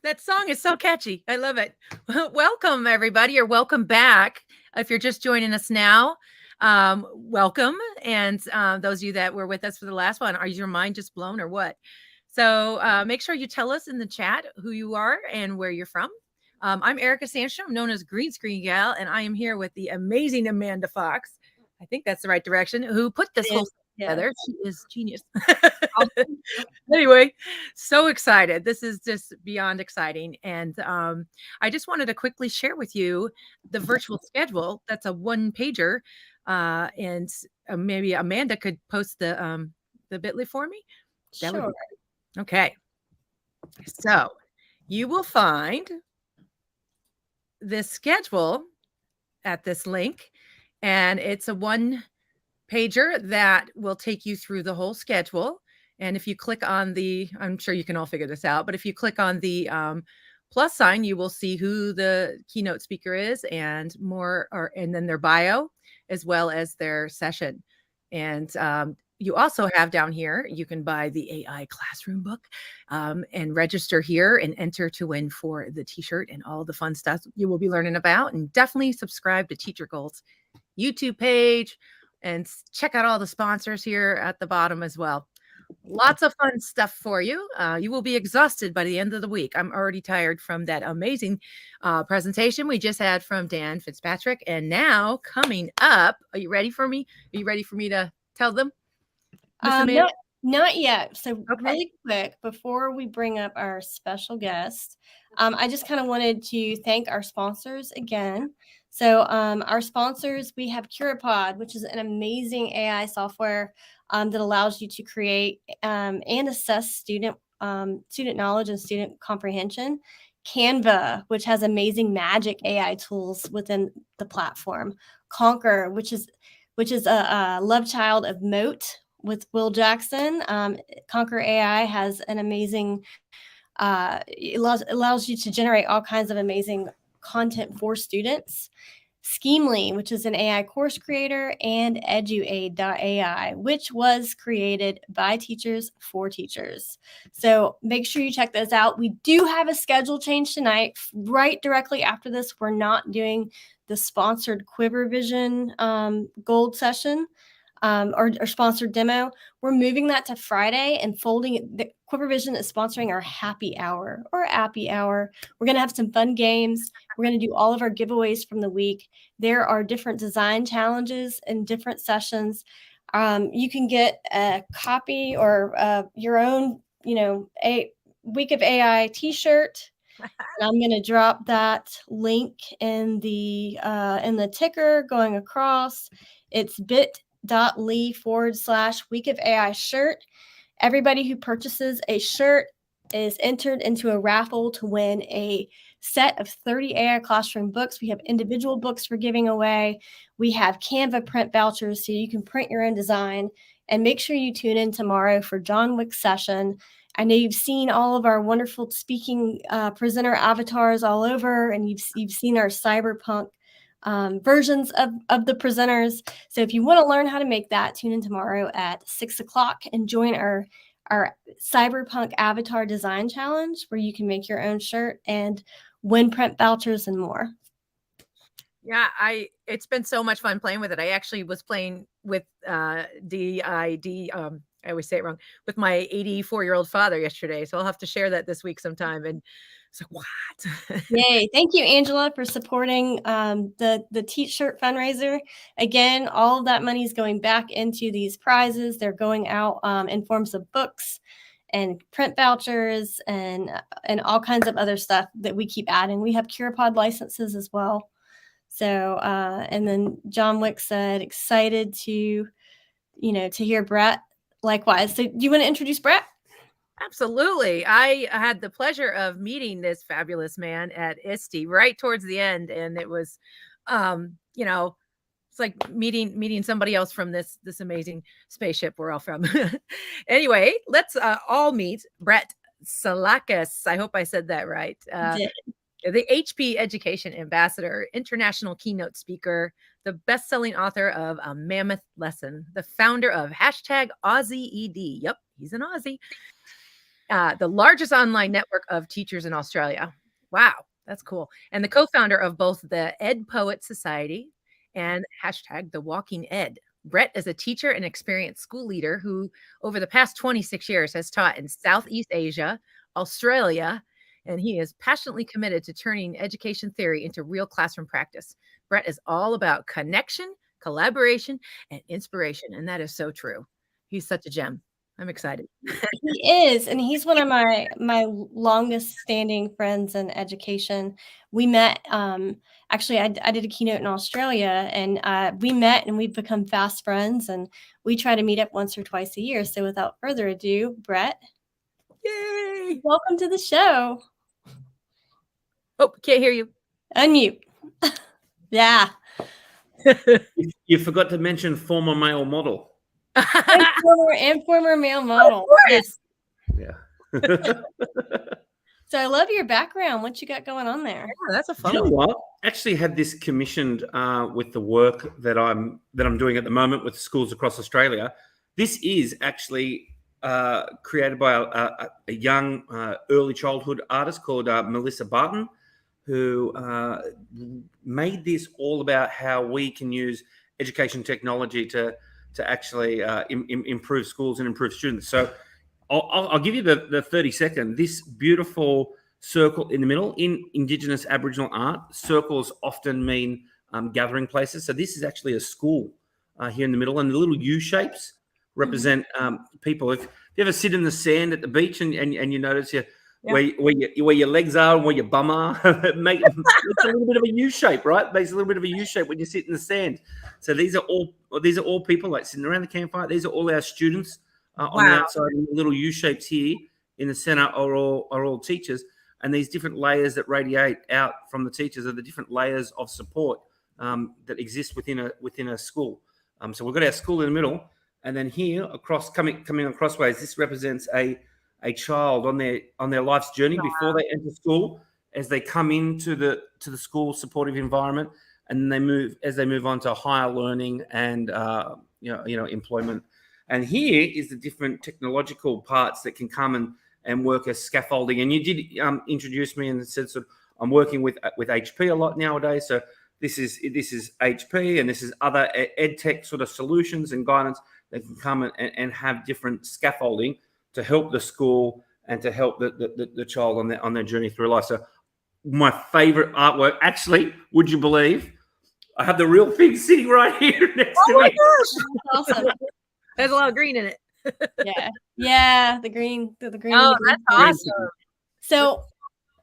That song is so catchy. I love it. Welcome, everybody, or welcome back. If you're just joining us now, welcome. And those of you that were with us for the last one, are your mind just blown or what? So make sure you tell us in the chat who you are and where you're from. I'm Erica Sandstrom, known as Green Screen Gal, and I am here with the amazing Amanda Fox. I think that's the right direction, who put this whole together. She is genius. Anyway, so excited. This is just beyond exciting. And I just wanted to quickly share with you the virtual schedule. That's a one-pager. And maybe Amanda could post the bit.ly for me. That Sure. would be okay. So you will find this schedule at this link, and it's a one-pager that will take you through the whole schedule. And if you click on the, I'm sure you can all figure this out, but if you click on the plus sign, you will see who the keynote speaker is and more, and then their bio, as well as their session. And you also have down here, you can buy the AI classroom book and register here and enter to win for the t-shirt and all the fun stuff you will be learning about. And definitely subscribe to TeacherGoals YouTube page and check out all the sponsors here at the bottom as well. Lots of fun stuff for you. You will be exhausted by the end of the week. I'm already tired from that amazing presentation we just had from Dan Fitzpatrick. And now coming up, are you ready for me? Are you ready for me to tell them? Not yet. So really quick, before we bring up our special guest, I just kind of wanted to thank our sponsors again. So our sponsors, we have CuratePod, which is an amazing AI software that allows you to create and assess student knowledge and student comprehension. Canva, which has amazing magic AI tools within the platform. Conquer, which is a love child of Moat with Will Jackson. Conquer AI has an amazing, it allows you to generate all kinds of amazing content for students. Schemely, which is an AI course creator, and eduaid.ai, which was created by teachers for teachers. So make sure you check those out. We do have a schedule change tonight. Right directly after this, we're not doing the sponsored Quiver Vision Gold session. or sponsored demo. We're moving that to Friday and folding the Corporate Vision is sponsoring our happy hour or appy hour. We're going to have some fun games. We're going to do all of our giveaways from the week. There are different design challenges and different sessions. You can get a copy or your own, a Week of AI t-shirt. And I'm going to drop that link in the ticker going across. It's bit.ly/Week of AI shirt. Everybody who purchases a shirt is entered into a raffle to win a set of 30 AI classroom books. We have individual books for giving away. We have Canva print vouchers so you can print your own design. And make sure you tune in tomorrow for John Wick's session. I know you've seen all of our wonderful speaking presenter avatars all over, and you've seen our cyberpunk versions of the presenters. So if you want to learn how to make that, tune in tomorrow at 6:00 and join our cyberpunk avatar design challenge, where you can make your own shirt and win print vouchers and more. Yeah, it's been so much fun playing with it. I actually was playing with DID. I always say it wrong, with my 84-year-old father yesterday. So I'll have to share that this week sometime. And it's like, what? Yay. Thank you, Angela, for supporting the T-shirt fundraiser. Again, all of that money is going back into these prizes. They're going out in forms of books and print vouchers and all kinds of other stuff that we keep adding. We have CurePod licenses as well. So, and then John Wick said, excited to hear Brett. Likewise. So do you want to introduce Brett? Absolutely. I had the pleasure of meeting this fabulous man at ISTE right towards the end. And it was, it's like meeting somebody else from this amazing spaceship we're all from. Anyway, let's all meet Brett Salakas. I hope I said that right. The HP Education Ambassador, international keynote speaker, the best-selling author of A Mammoth Lesson, the founder of #AussieED. Yep, he's an Aussie. The largest online network of teachers in Australia. Wow, that's cool. And the co-founder of both the Ed Poet Society and #The Walking Ed. Brett is a teacher and experienced school leader who, over the past 26 years, has taught in Southeast Asia, Australia, and he is passionately committed to turning education theory into real classroom practice. Brett is all about connection, collaboration, and inspiration, and that is so true. He's such a gem. I'm excited. He is, and he's one of my longest standing friends in education. We met, actually, I did a keynote in Australia, and we met and we've become fast friends, and we try to meet up once or twice a year. So without further ado, Brett. Yay! Welcome to the show. Oh, can't hear you. Unmute. Yeah. You forgot to mention former male model. and former male model. Yes. Yeah. So I love your background. What you got going on there? Yeah, that's a fun You know one. what? Actually had this commissioned with the work that I'm doing at the moment with schools across Australia. This is actually created by a young early childhood artist called Melissa Barton, who made this all about how we can use education technology to actually improve schools and improve students. So I'll give you the 30-second. This beautiful circle in the middle. In Indigenous Aboriginal art, circles often mean gathering places. So this is actually a school here in the middle, and the little U shapes represent people. If you ever sit in the sand at the beach and you notice where your legs are and where your bum are, it makes a little bit of a U shape, right? It makes a little bit of a U shape when you sit in the sand. So these are all people like sitting around the campfire. These are all our students on the outside. And the little U shapes here in the center are all teachers, and these different layers that radiate out from the teachers are the different layers of support that exist within a school. So we've got our school in the middle, and then here across coming on crossways, this represents a child on their life's journey before they enter school, as they come into the school supportive environment, and they move on to higher learning and employment. And here is the different technological parts that can come and work as scaffolding. And you did introduce me and said, I'm working with HP a lot nowadays. So this is HP, and this is other ed tech sort of solutions and guidance that can come and have different scaffolding to help the school and to help the child on their journey through life. So my favorite artwork, actually, would you believe, I have the real thing sitting right here next to me. Gosh, awesome. There's a lot of green in it. Yeah, the green. Oh, that's awesome. So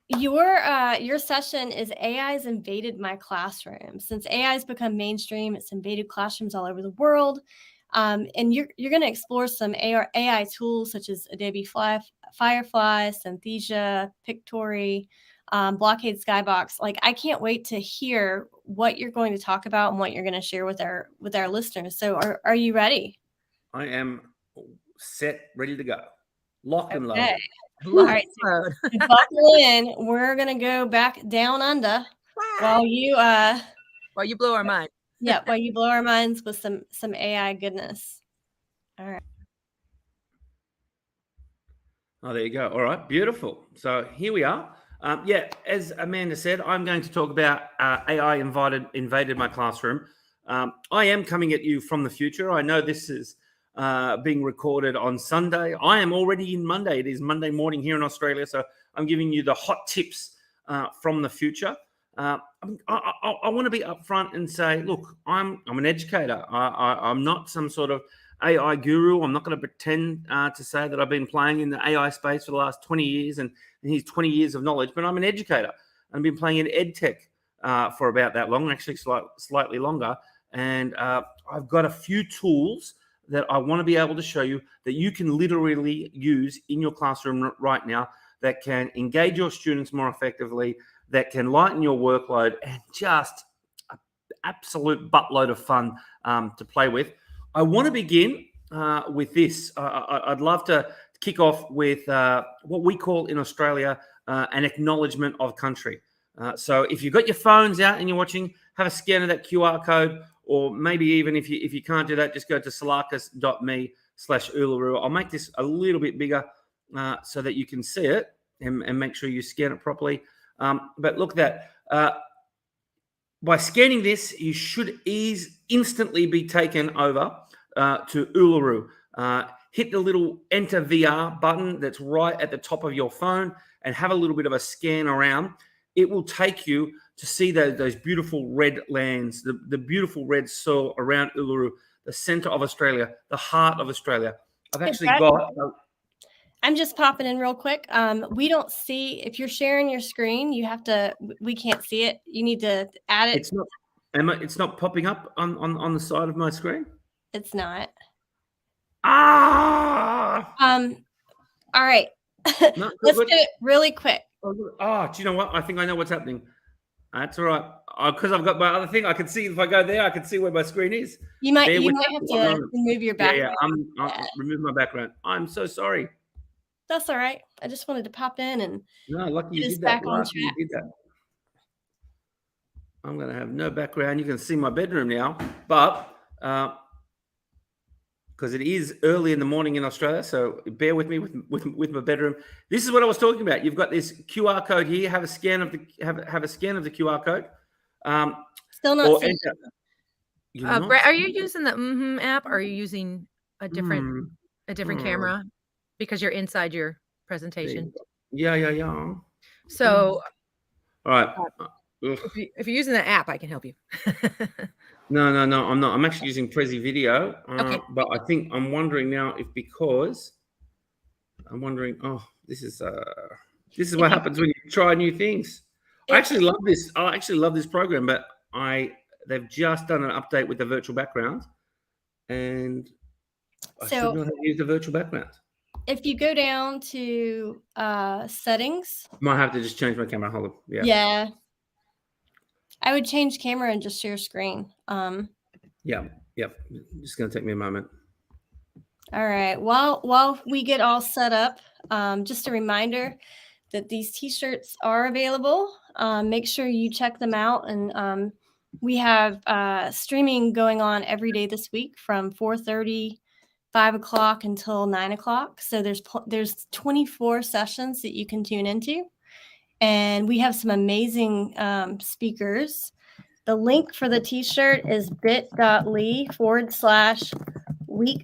your session is AI's invaded my classroom. Since AI's become mainstream, it's invaded classrooms all over the world. And you're going to explore some AI tools such as Adobe Firefly, Synthesia, Pictory, Blockade, Skybox. Like, I can't wait to hear what you're going to talk about and what you're going to share with our listeners. So are you ready? I am set, ready to go. Locked and loaded. Okay. All right, so buckle in. We're going to go back down under while you blow our mind. Yeah, while you blow our minds with some AI goodness. All right. Oh, there you go. All right, beautiful. So here we are. As Amanda said, I'm going to talk about AI invaded my classroom. I am coming at you from the future. I know this is being recorded on Sunday. I am already in Monday. It is Monday morning here in Australia, so I'm giving you the hot tips from the future. I want to be upfront and say, look, I'm an educator. I'm not some sort of AI guru. I'm not going to pretend to say that I've been playing in the AI space for the last 20 years and here's 20 years of knowledge, but I'm an educator. I've been playing in ed tech for about that long, actually slightly longer. And I've got a few tools that I want to be able to show you that you can literally use in your classroom right now that can engage your students more effectively, that can lighten your workload, and just an absolute buttload of fun to play with. I want to begin with this. I'd love to kick off with what we call in Australia an acknowledgement of country. So if you've got your phones out and you're watching, have a scan of that QR code, or maybe even if you can't do that, just go to salakas.me/Uluru. I'll make this a little bit bigger so that you can see it and make sure you scan it properly. But look at that. By scanning this, you should instantly be taken over to Uluru. Hit the little Enter VR button that's right at the top of your phone and have a little bit of a scan around. It will take you to see those beautiful red lands, the beautiful red soil around Uluru, the center of Australia, the heart of Australia. I've actually got... I'm just popping in real quick. We don't see, if you're sharing your screen, we can't see it. You need to add it. It's not popping up on the side of my screen? It's not. Ah! All right. No, Let's do it really quick. Oh, do you know what? I think I know what's happening. That's all right. Because I've got my other thing. I can see, if I go there, I can see where my screen is. You might have to remove your background. I'll remove my background. I'm so sorry. That's all right. I just wanted to pop in and lucky you did that. I'm going to have no background. You can see my bedroom now, but because it is early in the morning in Australia, so bear with me with my bedroom. This is what I was talking about. You've got this QR code here. Have a scan of the QR code. Still not seeing it. Brett, are you using the app? Or are you using a different camera because you're inside your presentation? Yeah. So, all right. If you're using the app, I can help you. No, I'm not. I'm actually using Prezi video. Okay. But I'm wondering now this is what happens when you try new things. I actually love this. I actually love this program, but they've just done an update with the virtual background, and I should not have used the virtual background. If you go down to settings, might have to just change my camera. Hold on. Yeah. I would change camera and just share screen. Yep. Just going to take me a moment. All right. While we get all set up, just a reminder that these t-shirts are available. Make sure you check them out. And we have streaming going on every day this week from 4:30, 5 o'clock until 9 o'clock. So there's 24 sessions that you can tune into. And we have some amazing speakers The link for the t-shirt is bit.ly/week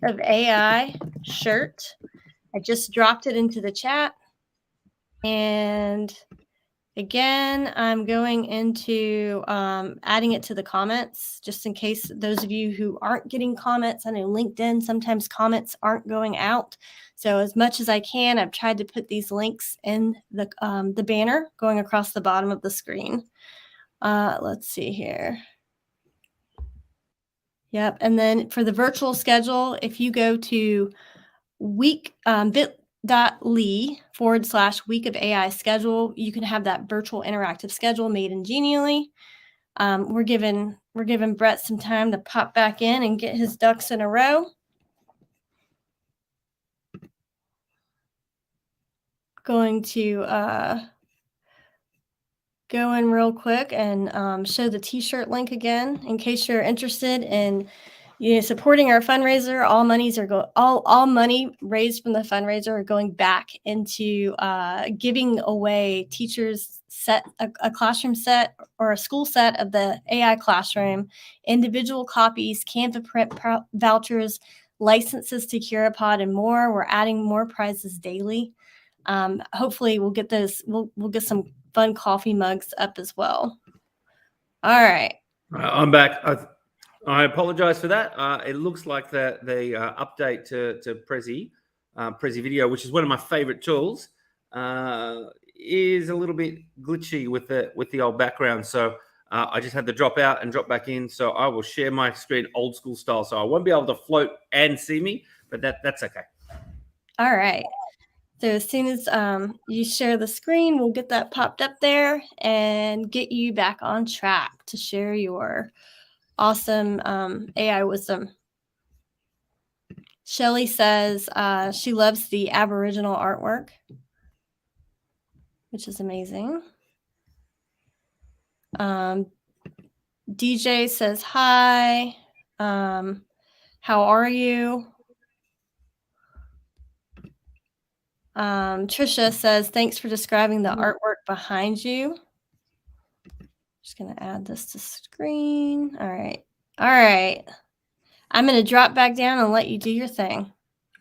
of AI shirt. I just dropped it into the chat. And again, I'm going into adding it to the comments, just in case those of you who aren't getting comments. I know LinkedIn, sometimes comments aren't going out. So as much as I can, I've tried to put these links in the banner going across the bottom of the screen. Let's see here. Yep. And then for the virtual schedule, if you go to bit.ly/week of AI schedule, you can have that virtual interactive schedule made ingenially. We're giving Brett some time to pop back in and get his ducks in a row. Going to go in real quick and show the t-shirt link again in case you're interested in supporting our fundraiser. All money raised from the fundraiser are going back into giving away teachers a classroom set or a school set of the AI classroom, individual copies, Canva print vouchers, licenses to Curipod, and more. We're adding more prizes daily. Hopefully we'll get those. We'll get some fun coffee mugs up as well. All right. I'm back. I apologize for that. It looks like the update to Prezi Video, which is one of my favorite tools, is a little bit glitchy with the old background. So I just had to drop out and drop back in. So I will share my screen old school style. So I won't be able to float and see me, but that's okay. All right. So as soon as you share the screen, we'll get that popped up there and get you back on track to share your awesome AI wisdom. Shelly says she loves the Aboriginal artwork, which is amazing. DJ says hi. How are you? Trisha says, thanks for describing the artwork behind you. Just going to add this to screen. All right. All right. I'm going to drop back down and let you do your thing.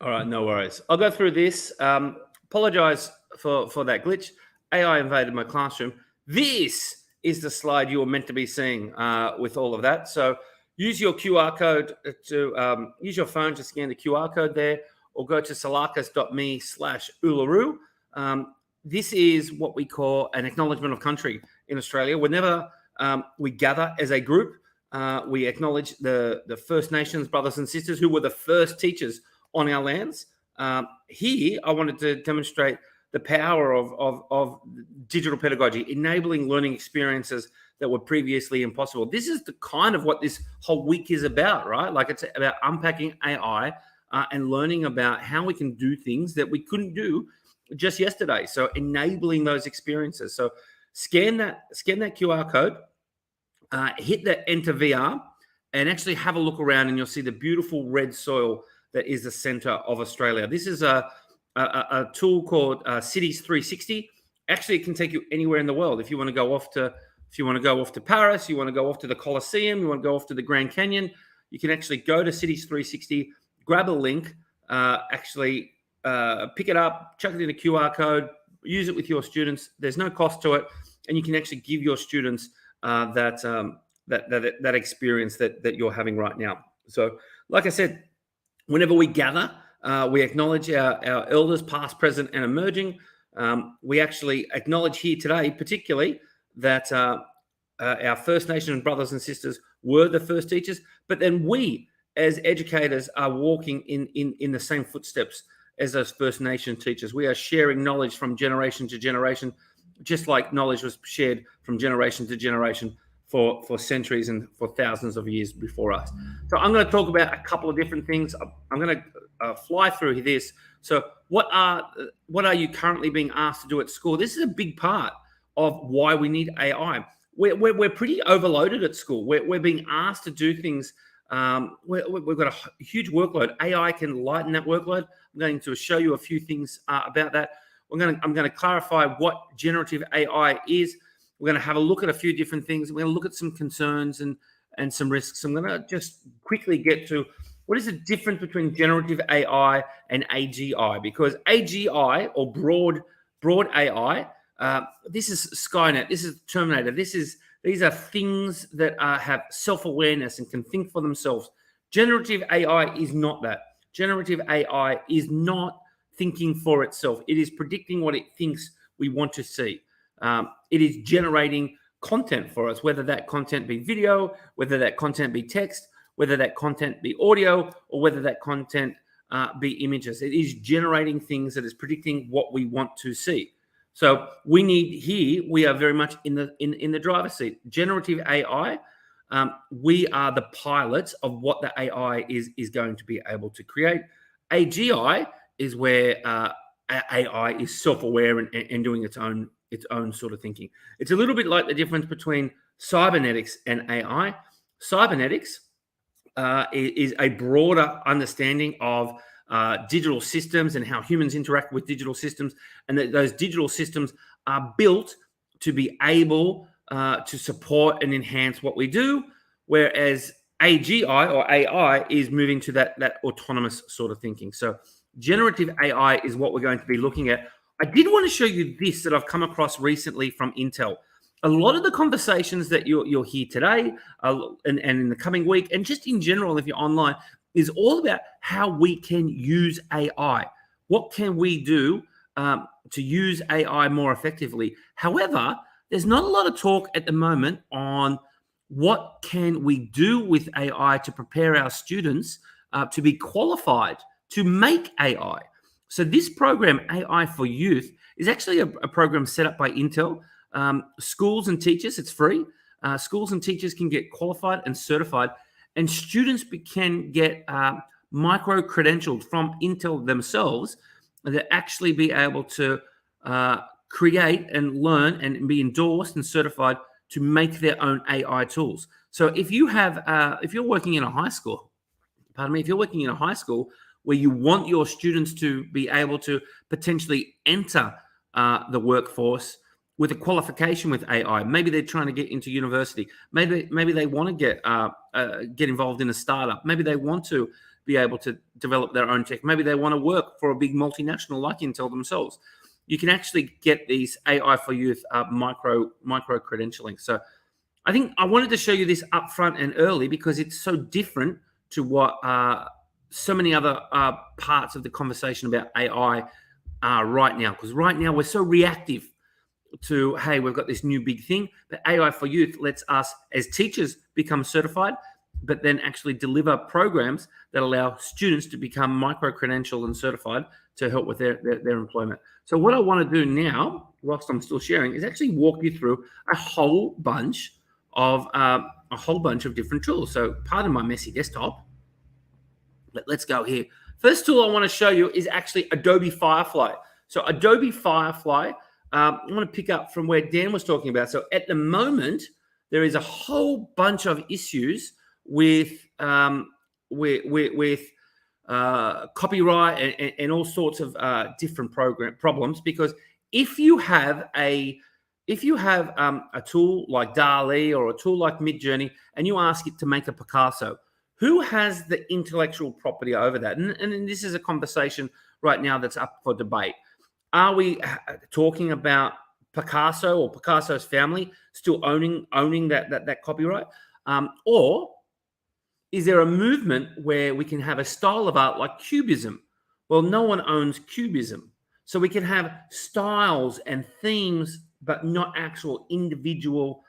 All right. No worries. I'll go through this. Apologize for that glitch. AI invaded my classroom. This is the slide you were meant to be seeing with all of that. So use your QR code to use your phone to scan the QR code there, or go to salakas.me/Uluru. This is what we call an acknowledgement of country in Australia. Whenever we gather as a group, we acknowledge the First Nations brothers and sisters who were the first teachers on our lands. Here, I wanted to demonstrate the power of digital pedagogy, enabling learning experiences that were previously impossible. This is the kind of what this whole week is about, right? Like, it's about unpacking AI and learning about how we can do things that we couldn't do just yesterday. So enabling those experiences. So scan that QR code, hit the enter VR, and actually have a look around, and you'll see the beautiful red soil that is the center of Australia. This is a tool called Cities 360. Actually, it can take you anywhere in the world. If you want to go off to Paris, you want to go off to the Colosseum, you want to go off to the Grand Canyon, you can actually go to Cities 360, grab a link, pick it up, chuck it in a QR code, use it with your students. There's no cost to it, and you can actually give your students that experience that you're having right now. So, like I said, whenever we gather, we acknowledge our elders, past, present, and emerging. We actually acknowledge here today, particularly, that our First Nation brothers and sisters were the first teachers, but then we, as educators, are walking in the same footsteps as those First Nation teachers. We are sharing knowledge from generation to generation, just like knowledge was shared from generation to generation for centuries and for thousands of years before us. So I'm going to talk about a couple of different things. I'm going to fly through this. So what are you currently being asked to do at school? This is a big part of why we need AI. We're pretty overloaded at school. We're being asked to do things. We've got a huge workload. AI can lighten that workload. I'm going to show you a few things about that. I'm going to clarify what generative AI is. We're going to have a look at a few different things. We're going to look at some concerns and some risks. I'm going to just quickly get to what is the difference between generative AI and AGI, because AGI, or broad AI, this is Skynet, this is Terminator, these are things that have self-awareness and can think for themselves. Generative AI is not that. Generative AI is not thinking for itself. It is predicting what it thinks we want to see. It is generating content for us, whether that content be video, whether that content be text, whether that content be audio, or whether that content be images. It is generating things that is predicting what we want to see. So we are very much in the driver's seat. Generative AI, we are the pilots of what the AI is going to be able to create. AGI is where AI is self-aware and doing its own sort of thinking. It's a little bit like the difference between cybernetics and AI. Cybernetics is a broader understanding of digital systems and how humans interact with digital systems, and that those digital systems are built to be able to support and enhance what we do, whereas AGI or AI is moving to that autonomous sort of thinking. So generative AI is what we're going to be looking at. I did want to show you this that I've come across recently from Intel. A lot of the conversations that you'll hear today and in the coming week, and just in general, if you're online, is all about how we can use AI. What can we do to use AI more effectively? However, there's not a lot of talk at the moment on what can we do with AI to prepare our students to be qualified to make AI. So this program, AI for Youth, is actually a program set up by Intel. Schools and teachers, it's free. Schools and teachers can get qualified and certified, and students can get micro-credentialed from Intel themselves that actually be able to create and learn and be endorsed and certified to make their own AI tools. So if you're working in a high school, if you're working in a high school where you want your students to be able to potentially enter the workforce with a qualification with AI, maybe they're trying to get into university, maybe they want to get involved in a startup, maybe they want to be able to develop their own tech, maybe they want to work for a big multinational like Intel themselves. You can actually get these AI for Youth micro credentialing. So I think I wanted to show you this up front and early because it's so different to what so many other parts of the conversation about AI are right now. Because right now we're so reactive to, hey, we've got this new big thing. But AI for Youth lets us as teachers become certified, but then actually deliver programs that allow students to become micro-credentialed and certified to help with their employment. So what I want to do now, whilst I'm still sharing, is actually walk you through a whole bunch of different tools. So pardon my messy desktop, but let's go here. First tool I want to show you is actually Adobe Firefly. So Adobe Firefly, I want to pick up from where Dan was talking about. So at the moment, there is a whole bunch of issues with copyright and all sorts of different problems, because if you have a tool like DALL-E or a tool like Midjourney and you ask it to make a Picasso, who has the intellectual property over that? And this is a conversation right now that's up for debate. Are we talking about Picasso or Picasso's family still owning that copyright? Or is there a movement where we can have a style of art like Cubism? Well, no one owns Cubism. So we can have styles and themes, but not actual individual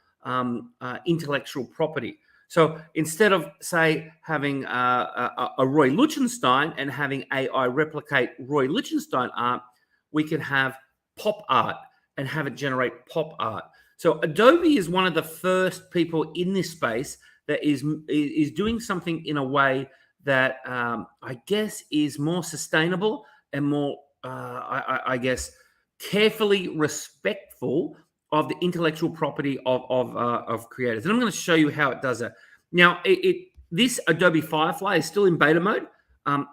intellectual property. So instead of, say, having a Roy Lichtenstein and having AI replicate Roy Lichtenstein art, we can have pop art and have it generate pop art. So Adobe is one of the first people in this space that is doing something in a way that I guess is more sustainable and more, I guess, carefully respectful of the intellectual property of creators. And I'm going to show you how it does that. Now, this Adobe Firefly is still in beta mode,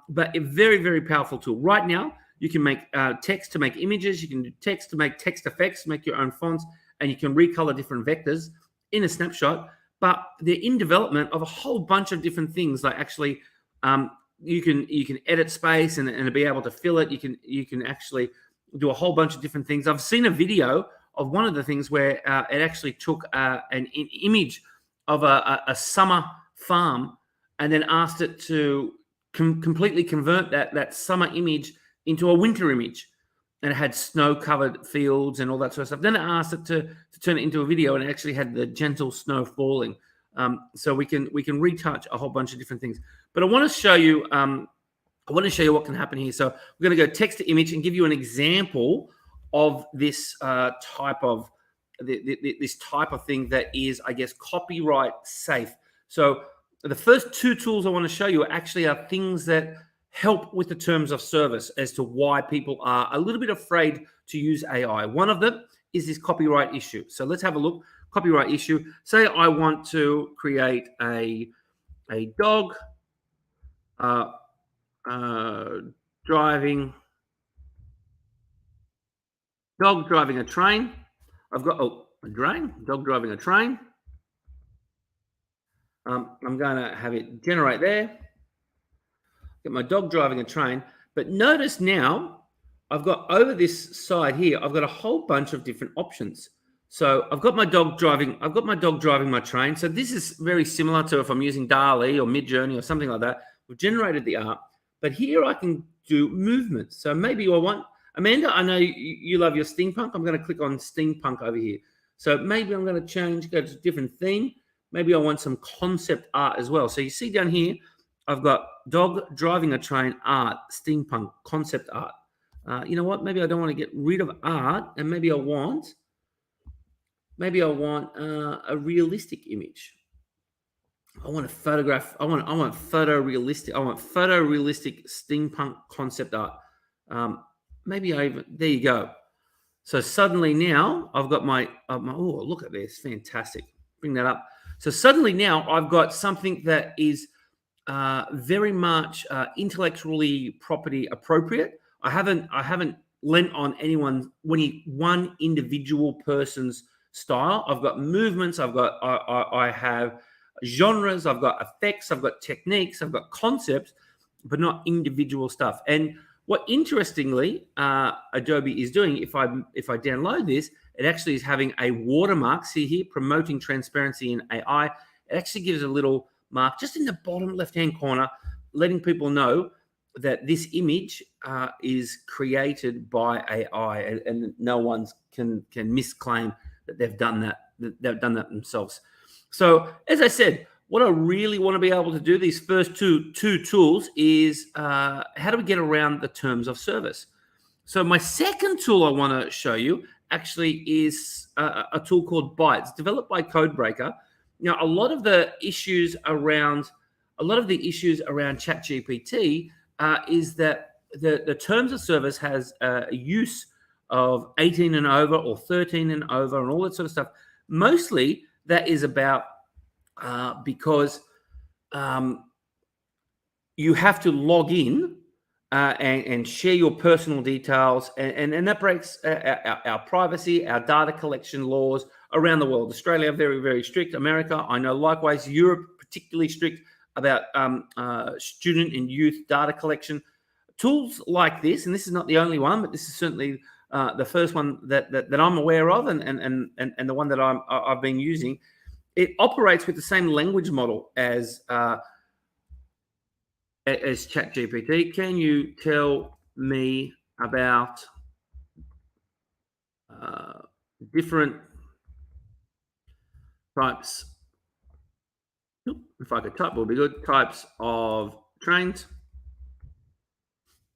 but a very, very powerful tool. Right now, you can make text to make images. You can do text to make text effects, make your own fonts, and you can recolor different vectors in a snapshot. But they're in development of a whole bunch of different things. Like actually, you can edit space and be able to fill it. You can actually do a whole bunch of different things. I've seen a video of one of the things where it actually took an image of a summer farm and then asked it to completely convert that summer image into a winter image, and it had snow-covered fields and all that sort of stuff. Then it asked it to turn it into a video, and it actually had the gentle snow falling. So we can retouch a whole bunch of different things. But I want to show you what can happen here. So we're going to go text to image and give you an example of this type of thing that is, I guess, copyright safe. So the first two tools I want to show you actually are things that help with the terms of service as to why people are a little bit afraid to use AI. One of them is this copyright issue. So let's have a look. Copyright issue. Say I want to create a dog driving a train. I've got dog driving a train. I'm going to have it generate there. Get my dog driving a train. But notice now, I've got over this side here, I've got a whole bunch of different options. So I've got my dog driving my train. So this is very similar to if I'm using DALL-E or Midjourney or something like that. We've generated the art, but here I can do movements. So maybe I want, Amanda, I know you love your steampunk. I'm going to click on steampunk over here. So maybe I'm going to go to a different theme. Maybe I want some concept art as well. So you see down here, I've got dog driving a train art, steampunk, concept art. You know what? Maybe I don't want to get rid of art, and maybe I want a realistic image. I want a photograph. I want photorealistic steampunk concept art. There you go. So suddenly now I've got my oh, look at this, fantastic. Bring that up. So suddenly now I've got something that is very much intellectually property appropriate. I haven't lent on one individual person's style. I've got movements. I have genres. I've got effects. I've got techniques. I've got concepts, but not individual stuff. And what interestingly Adobe is doing, if I download this, it actually is having a watermark. See here, promoting transparency in AI. It actually gives a little mark just in the bottom left-hand corner, letting people know that this image is created by AI, and no one can misclaim that they've done that themselves. So, as I said, what I really want to be able to do, these first two tools, is how do we get around the terms of service? So my second tool I want to show you actually is a tool called Byte. It's developed by Codebreaker. Now, a lot of the issues around ChatGPT is that the terms of service has a use of 18 and over or 13 and over and all that sort of stuff. Mostly that is about because you have to log in and share your personal details, and that breaks our privacy, our data collection laws around the world. Australia, very, very strict. America, I know likewise. Europe, particularly strict about student and youth data collection. Tools like this, and this is not the only one, but this is certainly the first one that I'm aware of, and the one that I've been using. It operates with the same language model as ChatGPT. Can you tell me about different types? If I could type, it would be good. Types of trains.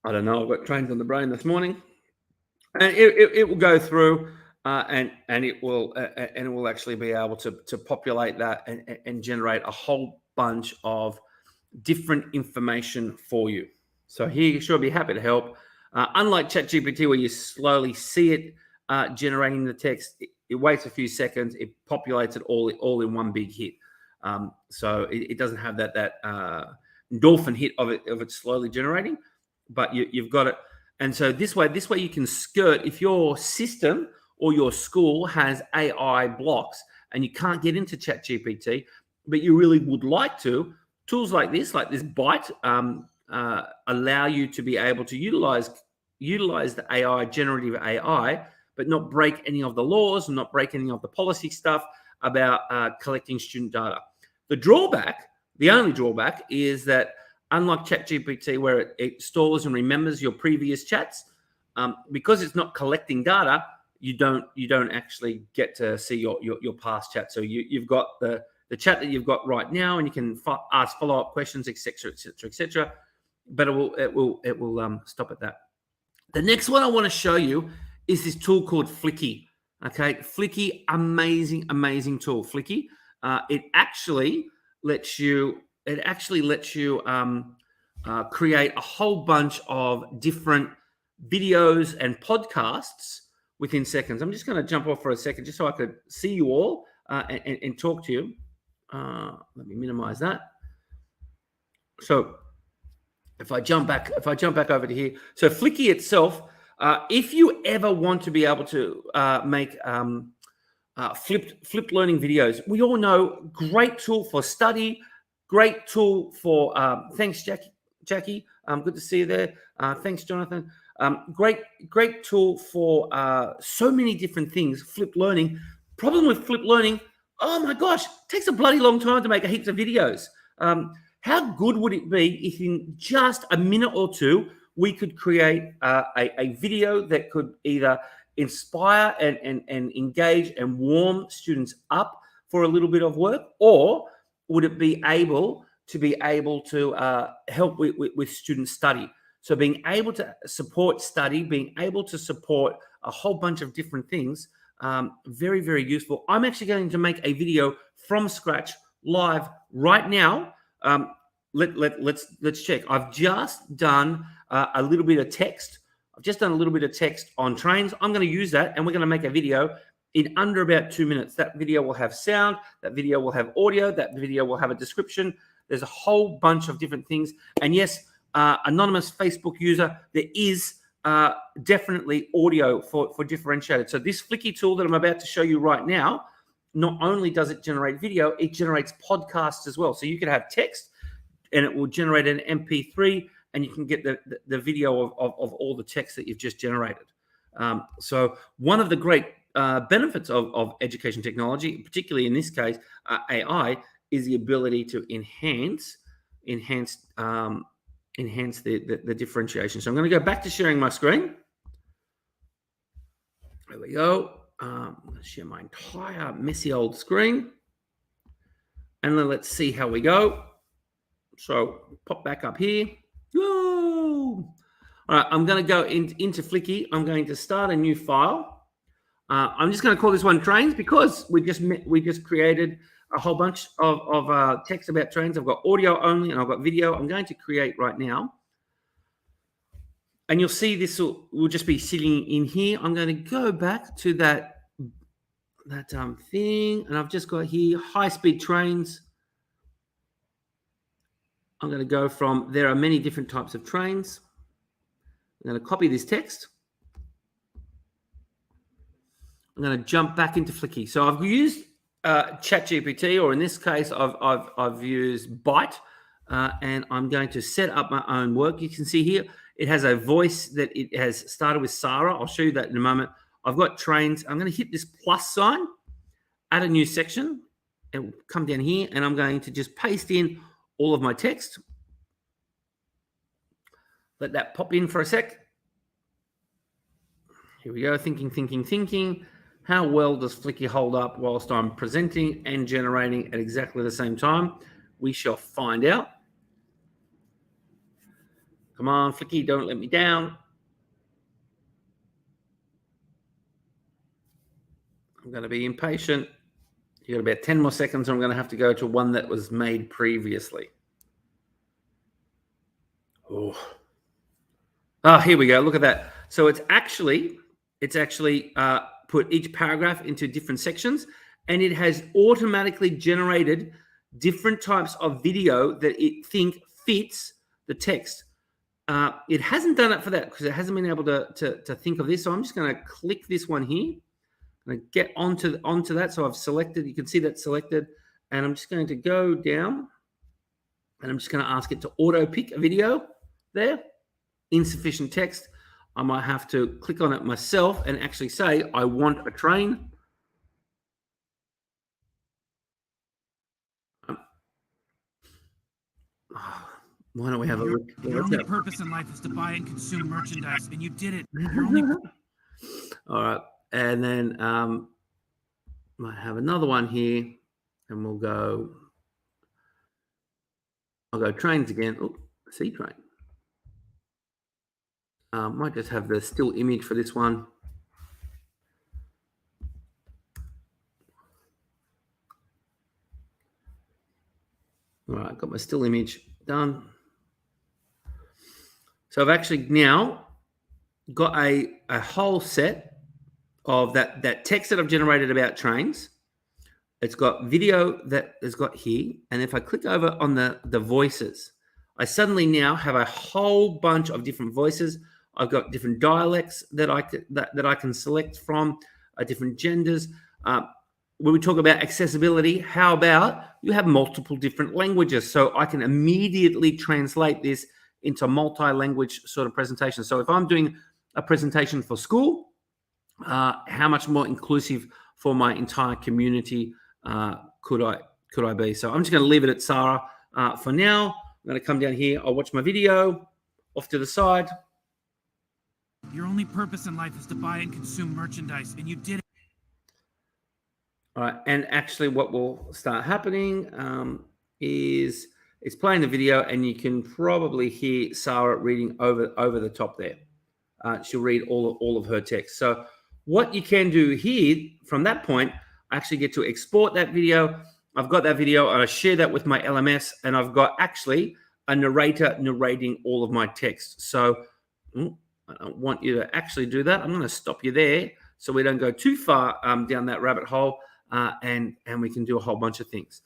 I don't know. I've got trains on the brain this morning, and it will go through and it will actually be able to populate that and generate a whole bunch of different information for you. So here, sure, be happy to help. Unlike ChatGPT, where you slowly see it generating the text, it waits a few seconds, it populates it all in one big hit. So it doesn't have that endorphin hit of it slowly generating, but you've got it. And so this way you can skirt, if your system or your school has AI blocks and you can't get into ChatGPT, but you really would like to, tools like this Byte, allow you to be able to utilize the AI, generative AI, but not break any of the laws and not break any of the policy stuff about collecting student data. The only drawback is that unlike ChatGPT, where it stores and remembers your previous chats, because it's not collecting data, you don't actually get to see your past chat. So you've got the chat that you've got right now, and you can ask follow-up questions, etc., etc., etc. But it will stop at that. The next one I want to show you is this tool called Flicky. Okay, Flicky, amazing tool. Flicky, it actually lets you create a whole bunch of different videos and podcasts within seconds. I'm just going to jump off for a second just so I could see you all and talk to you. Let me minimize that. So if I jump back over to here, so Flicky itself, if you ever want to be able to make flipped learning videos, we all know, great tool for study, great tool for thanks Jackie, good to see you there. Thanks Jonathan. Great tool for so many different things. Flipped learning. Problem with flipped learning, oh my gosh, it takes a bloody long time to make a heap of videos. How good would it be if in just a minute or two we could create a video that could either inspire and engage and warm students up for a little bit of work, or would it be able to help with student study? So being able to support study, being able to support a whole bunch of different things, very, very useful. I'm actually going to make a video from scratch live right now. Let's check. I've just done a little bit of text. I've just done a little bit of text on trains. I'm going to use that, and we're going to make a video in under about 2 minutes. That video will have sound. That video will have audio. That video will have a description. There's a whole bunch of different things. And yes, anonymous Facebook user, there is definitely audio for differentiated. So this Flicky tool that I'm about to show you right now, not only does it generate video, it generates podcasts as well. So you could have text and it will generate an MP3, and you can get the video of all the text that you've just generated. So one of the great benefits of education technology, particularly in this case, AI, is the ability to enhance the differentiation. So I'm going to go back to sharing my screen. There we go. I'm going to share my entire messy old screen. And then let's see how we go. So pop back up here. Whoa! All right, I'm going to go into Flicky. I'm going to start a new file. I'm just going to call this one trains, because we just created a whole bunch of text about trains. I've got audio only and I've got video. I'm going to create right now. And you'll see this will just be sitting in here. I'm going to go back to that thing, and I've just got here high-speed trains. I'm going to go from, there are many different types of trains. I'm going to copy this text. I'm going to jump back into Flicky. So I've used ChatGPT, or in this case, I've used Byte, and I'm going to set up my own work. You can see here, it has a voice that it has started with Sarah. I'll show you that in a moment. I've got trains. I'm going to hit this plus sign, add a new section. It will come down here, and I'm going to just paste in all of my text. Let that pop in for a sec. Here we go, thinking. How well does Flicky hold up whilst I'm presenting and generating at exactly the same time? We shall find out. Come on, Flicky, don't let me down. I'm going to be impatient. You got about 10 more seconds. I'm going to have to go to one that was made previously. Oh, here we go. Look at that. So it's actually put each paragraph into different sections, and it has automatically generated different types of video that it fits the text. It hasn't done it for that because it hasn't been able to think of this. So I'm just going to click this one here. I'm going to get onto that. So I've selected, you can see that selected, and I'm just going to go down and I'm just going to ask it to auto pick a video there. Insufficient text. I might have to click on it myself and actually say, I want a train. Why don't we have a look? Your only purpose in life is to buy and consume merchandise, and you did it. Your only All right. And then might have another one here, and I'll go trains again. Oh, sea train. Might just have the still image for this one. All right, got my still image done. So I've actually now got a whole set of that text that I've generated about trains. It's got video that has got here. And if I click over on the voices, I suddenly now have a whole bunch of different voices. I've got different dialects that I can select from, different genders. When we talk about accessibility, how about you have multiple different languages? So I can immediately translate this into multi-language sort of presentation. So if I'm doing a presentation for school, how much more inclusive for my entire community could I be? So I'm just going to leave it at Sarah for now. I'm going to come down here. I'll watch my video off to the side. Your only purpose in life is to buy and consume merchandise, and you did it. All right, and actually what will start happening is it's playing the video, and you can probably hear Sarah reading over the top there. She'll read all of her text. So what you can do here from that point, I actually get to export that video. I've got that video, and I share that with my LMS, and I've got actually a narrator narrating all of my text. So I don't want you to actually do that. I'm going to stop you there so we don't go too far down that rabbit hole, and we can do a whole bunch of things.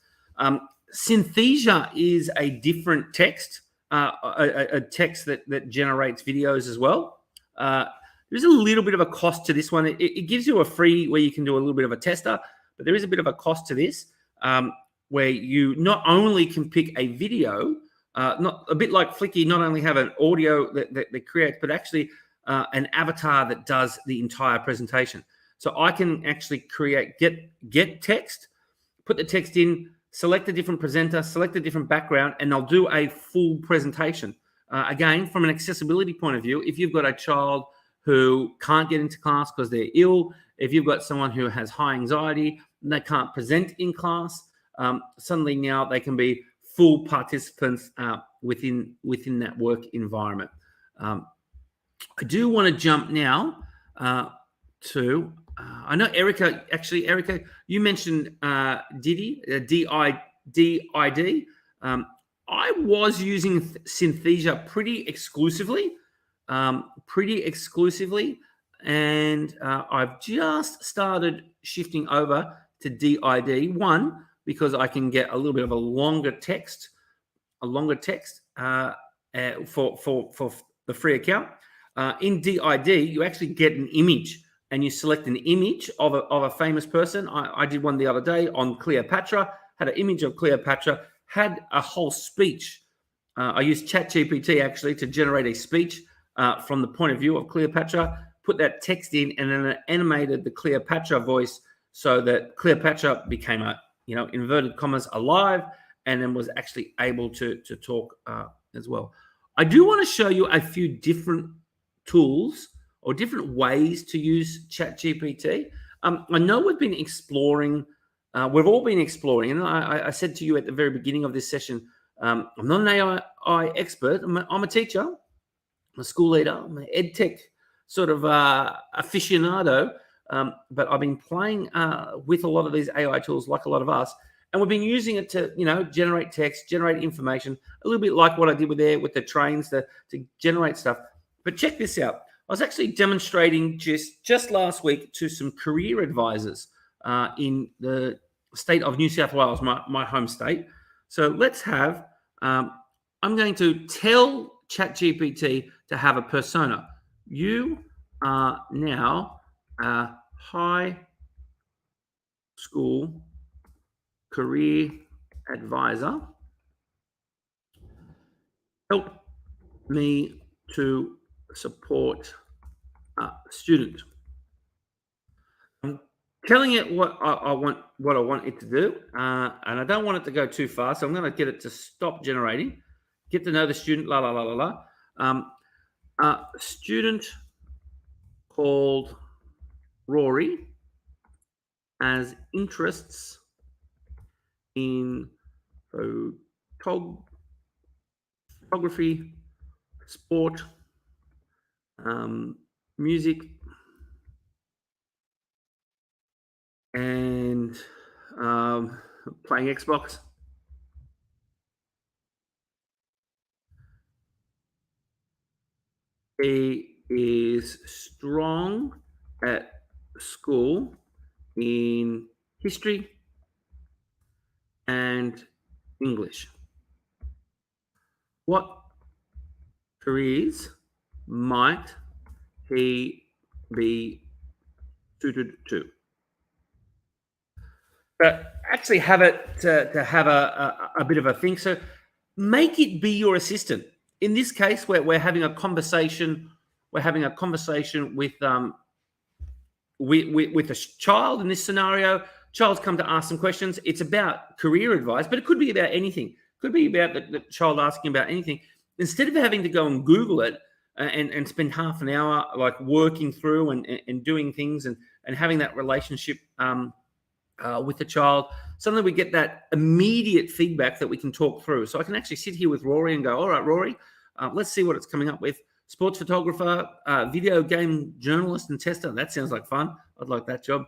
Synthesia is a different text, a text that generates videos as well. There's a little bit of a cost to this one. It gives you a free where you can do a little bit of a tester, but there is a bit of a cost to this where you not only can pick a video, not a bit like Flicky, not only have an audio that creates, but actually an avatar that does the entire presentation. So I can actually get text, put the text in, select a different presenter, select a different background, and I'll do a full presentation. Again, from an accessibility point of view, if you've got a child who can't get into class because they're ill, if you've got someone who has high anxiety and they can't present in class, suddenly now they can be full participants within that work environment. I do want to jump now to, I know Erica, you mentioned Diddy, DID. I was using Synthesia pretty exclusively, and I've just started shifting over to DID. One, because I can get a little bit of a longer text for the free account. In DID, you actually get an image, and you select an image of a famous person. I did one the other day on Cleopatra, had an image of Cleopatra, had a whole speech. I used ChatGPT actually to generate a speech from the point of view of Cleopatra, put that text in, and then it animated the Cleopatra voice so that Cleopatra became inverted commas, alive, and then was actually able to talk as well. I do want to show you a few different tools or different ways to use ChatGPT. I know we've been exploring, we've all been exploring, and I said to you at the very beginning of this session, I'm not an AI expert. I'm a teacher, I'm a school leader, I'm an ed tech sort of aficionado, but I've been playing with a lot of these AI tools, like a lot of us, and we've been using it to, generate text, generate information, a little bit like what I did with the trains to generate stuff. But check this out. I was actually demonstrating just last week to some career advisors in the state of New South Wales, my home state. So let's have, I'm going to tell ChatGPT to have a persona. You are now a high school career advisor help me to support a student. I'm telling it what I want it to do, and I don't want it to go too far, so I'm going to get it to stop generating. Get to know the student. La la la la la. A student called Rory has interests in photography, sport, music, and playing Xbox. He is strong at school in history and English. What careers might he be suited to? But actually have it to have a bit of a think. So make it be your assistant. In this case, we're having a conversation. We're having a conversation with a child in this scenario. Child's come to ask some questions. It's about career advice, but it could be about anything. It could be about the child asking about anything. Instead of having to go and Google it and spend half an hour like working through and doing things and having that relationship with the child, suddenly we get that immediate feedback that we can talk through. So I can actually sit here with Rory and go, all right, Rory, let's see what it's coming up with. Sports photographer, video game journalist and tester. That sounds like fun. I'd like that job.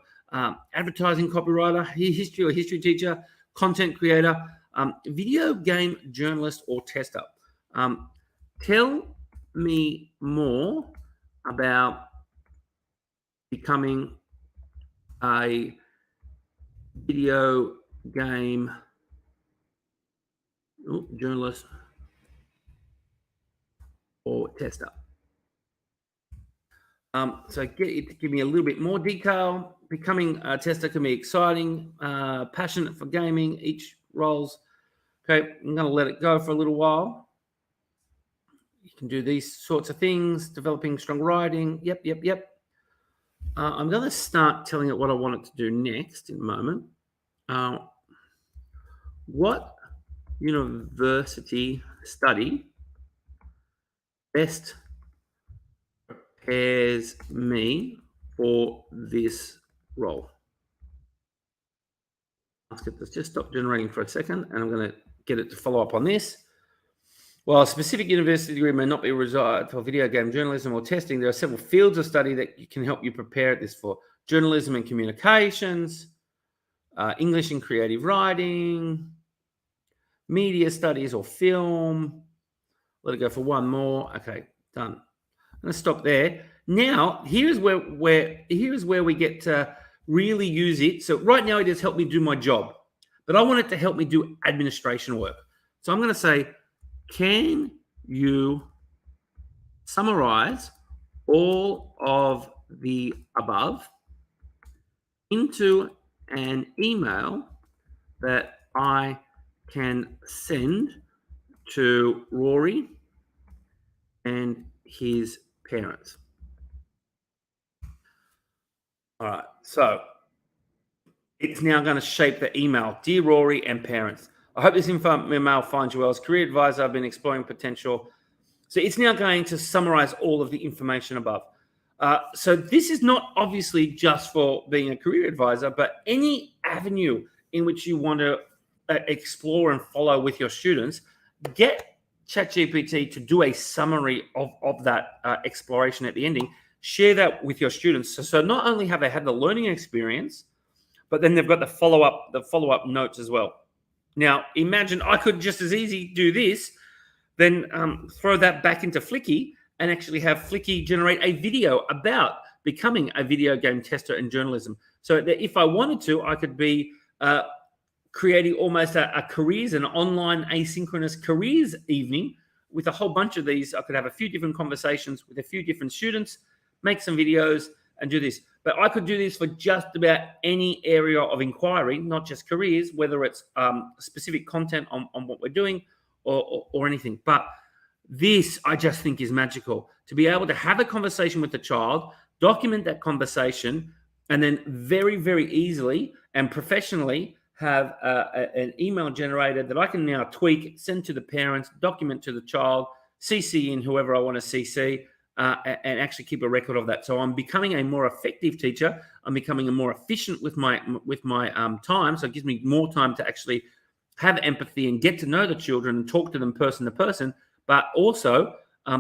Advertising copywriter, history or history teacher, content creator, video game journalist or tester. Tell me more about becoming a video game journalist or tester. So give me a little bit more detail. Becoming a tester can be exciting, passionate for gaming, each roles. Okay, I'm going to let it go for a little while. You can do these sorts of things, developing strong writing. Yep. I'm going to start telling it what I want it to do next in a moment. What university study best prepares me for this role? Ask it to just stop generating for a second, and I'm going to get it to follow up on this. While a specific university degree may not be required for video game journalism or testing, there are several fields of study that can help you prepare this for: journalism and communications, English and creative writing, media studies or film. Let it go for one more. Okay, done. I'm going to stop there. Now, here's where we get to really use it. So right now it has helped me do my job, but I want it to help me do administration work. So I'm going to say, can you summarize all of the above into an email that I can send to Rory and his parents? All right, so it's now going to shape the email. Dear Rory and parents, I hope this email finds you well. As career advisor, I've been exploring potential. So it's now going to summarize all of the information above. So this is not obviously just for being a career advisor, but any avenue in which you want to explore and follow with your students, get ChatGPT to do a summary of that exploration at the ending. Share that with your students. So not only have they had the learning experience, but then they've got the follow-up notes as well. Now, imagine I could just as easy do this, then throw that back into Flicky and actually have Flicky generate a video about becoming a video game tester in journalism. So that if I wanted to, I could be creating almost a careers, an online asynchronous careers evening with a whole bunch of these. I could have a few different conversations with a few different students, make some videos, and do this. But I could do this for just about any area of inquiry, not just careers, whether it's specific content on what we're doing or anything. But this, I just think, is magical. To be able to have a conversation with the child, document that conversation, and then very, very easily and professionally have an email generated that I can now tweak, send to the parents, document to the child, CC in whoever I want to CC, and actually keep a record of that. So I'm becoming a more effective teacher. I'm becoming a more efficient with my time. So it gives me more time to actually have empathy and get to know the children and talk to them person to person, but also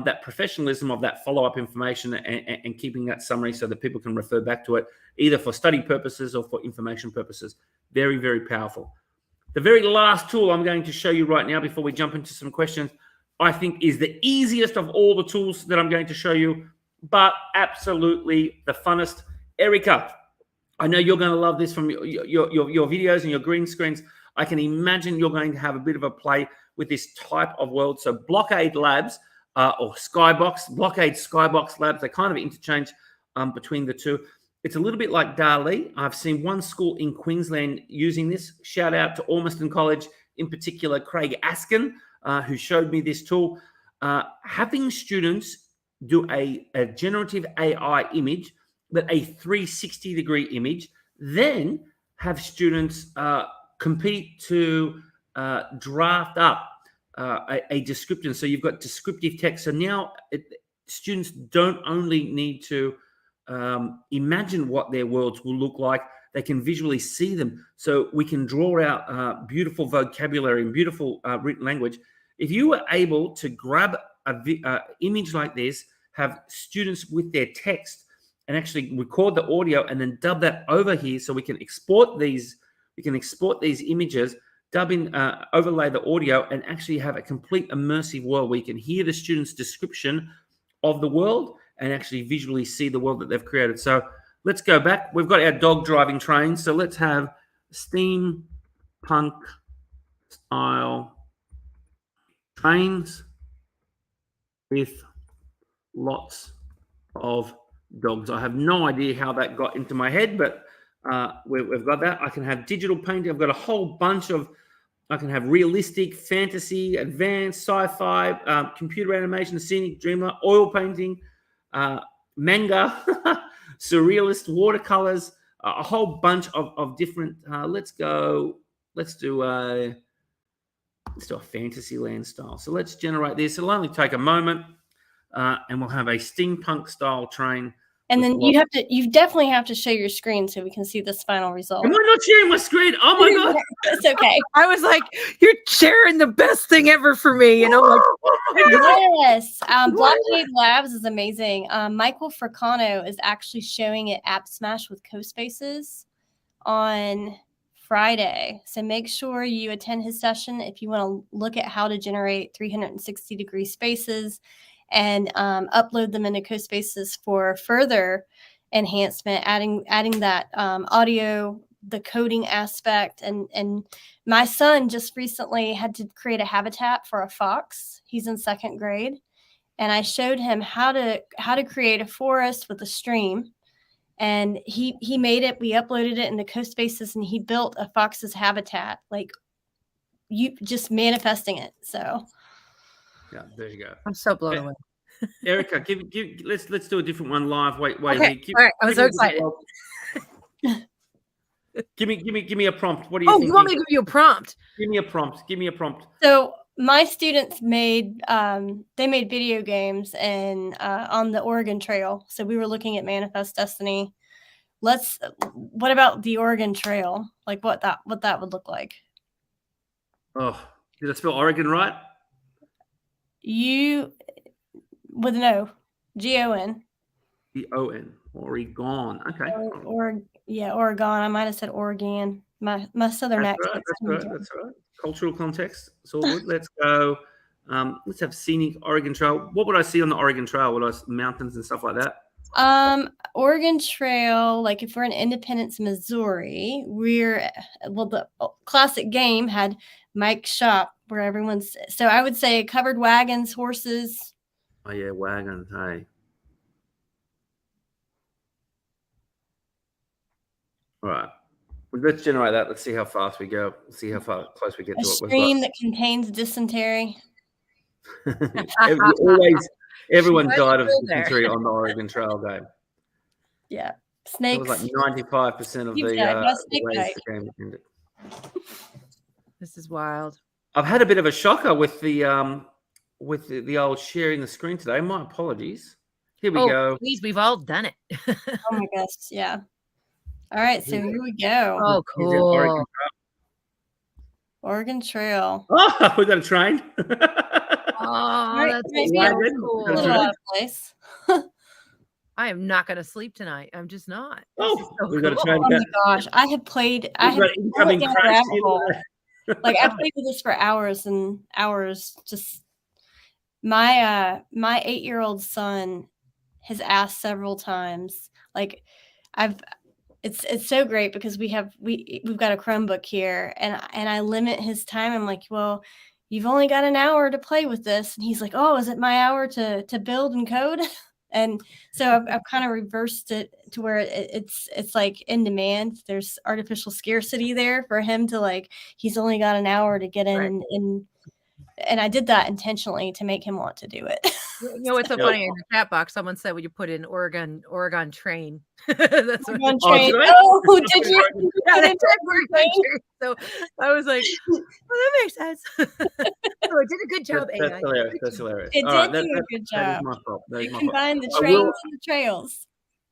that professionalism of that follow-up information and keeping that summary so that people can refer back to it, either for study purposes or for information purposes. Very, very powerful. The very last tool I'm going to show you right now before we jump into some questions, I think is the easiest of all the tools that I'm going to show you, but absolutely the funnest. Erica, I know you're going to love this from your videos and your green screens. I can imagine you're going to have a bit of a play with this type of world. So Blockade Labs or Skybox, Blockade Skybox Labs, they kind of interchange between the two. It's a little bit like DALL-E. I've seen one school in Queensland using this. Shout out to Ormiston College, in particular, Craig Askin, who showed me this tool. Having students do a generative AI image, but a 360-degree image, then have students compete to draft up a description. So you've got descriptive text. So now students don't only need to imagine what their worlds will look like, they can visually see them. So we can draw out beautiful vocabulary and beautiful written language. If you were able to grab an image like this, have students with their text and actually record the audio and then dub that over here so we can export these images, dub in, overlay the audio and actually have a complete immersive world where you can hear the student's description of the world and actually visually see the world that they've created. So let's go back. We've got our dog driving train. So let's have steampunk style trains with lots of dogs. I have no idea how that got into my head, but we've got that. I can have digital painting. I've got a whole bunch of, I can have realistic, fantasy, advanced, sci-fi, computer animation, scenic, dreamer, oil painting, manga, surrealist, watercolors, a whole bunch of different. Let's do a fantasy land style. So let's generate this. It'll only take a moment, and we'll have a steampunk style train. And then you definitely have to show your screen so we can see this final result. Am I not sharing my screen? Oh my God. It's okay. I was like, you're sharing the best thing ever for me. And I'm like, yes. Blockade Labs is amazing. Michael Fricano is actually showing at App Smash with CoSpaces on Friday. So make sure you attend his session if you want to look at how to generate 360-degree spaces and upload them into CoSpaces for further enhancement, adding that audio, the coding aspect. And my son just recently had to create a habitat for a fox. He's in 2nd grade. And I showed him how to create a forest with a stream. And he made it. We uploaded it into CoSpaces and he built a fox's habitat, like you just manifesting it. So yeah, there you go. I'm so blown away. Erica, let's do a different one live. Wait. Okay. All right. I'm so excited. Give me a prompt. What do you think? You want me to give you a prompt? Give me a prompt. So my students made video games and on the Oregon Trail. So we were looking at Manifest Destiny. What about the Oregon Trail? Like what that would look like? Oh, did I spell Oregon right? With an O, G-O-N. G-O-N, Oregon. Okay. Oregon. I might have said Oregon. My southern accent. That's right. Cultural context. It's all good. Let's go. Let's have scenic Oregon Trail. What would I see on the Oregon Trail? Would I see mountains and stuff like that? Oregon Trail, like if we're in Independence, Missouri, the classic game had Mike's shop where everyone's. So I would say covered wagons, horses. Oh yeah, wagons. Hey. All right. Well, let's generate that. Let's see how fast we go. See how far close we get A to it. stream that contains dysentery. Everyone Why died of is it there? dysentery on the Oregon Trail day. Yeah. It was Snakes. like 95% of the snake ways bite. the game ended. This is wild. I've had a bit of a shocker with the old sharing the screen today. My apologies. Here we go. Please, we've all done it. Oh my gosh. Yeah. All right. So here we go. Oh, Here's an Oregon cool. Oregon Trail. Oh, we got a train. Oh, Right, that's maybe so a A cool. little out of place. I am not going to sleep tonight. I'm just not. This Oh, is so we got a cool. train. Oh my gosh. I have played. I have incoming fallen down a crash. rabbit hole. Like I played with this for hours and hours. Just my 8-year-old son has asked several times. Like it's so great because we've got a Chromebook here and I limit his time. I'm like, well, you've only got an hour to play with this, and he's like, oh, is it my hour to build and code? And so I've kind of reversed it to where it's like in demand. There's artificial scarcity there for him to like, he's only got an hour to get in. Right. And I did that intentionally to make him want to do it. You know what's so funny? In the chat box, someone said, "Would you put in Oregon train?" That's what. Oregon Oh, train. did I? Oh, did you? Yeah, they said Oregon train. So I was like, "Well, that makes sense." So I did a good job, That's AI. hilarious. That's hilarious. It All right, did do a good That is job. my fault. That is You my fault. combine the I trains will- and the trails.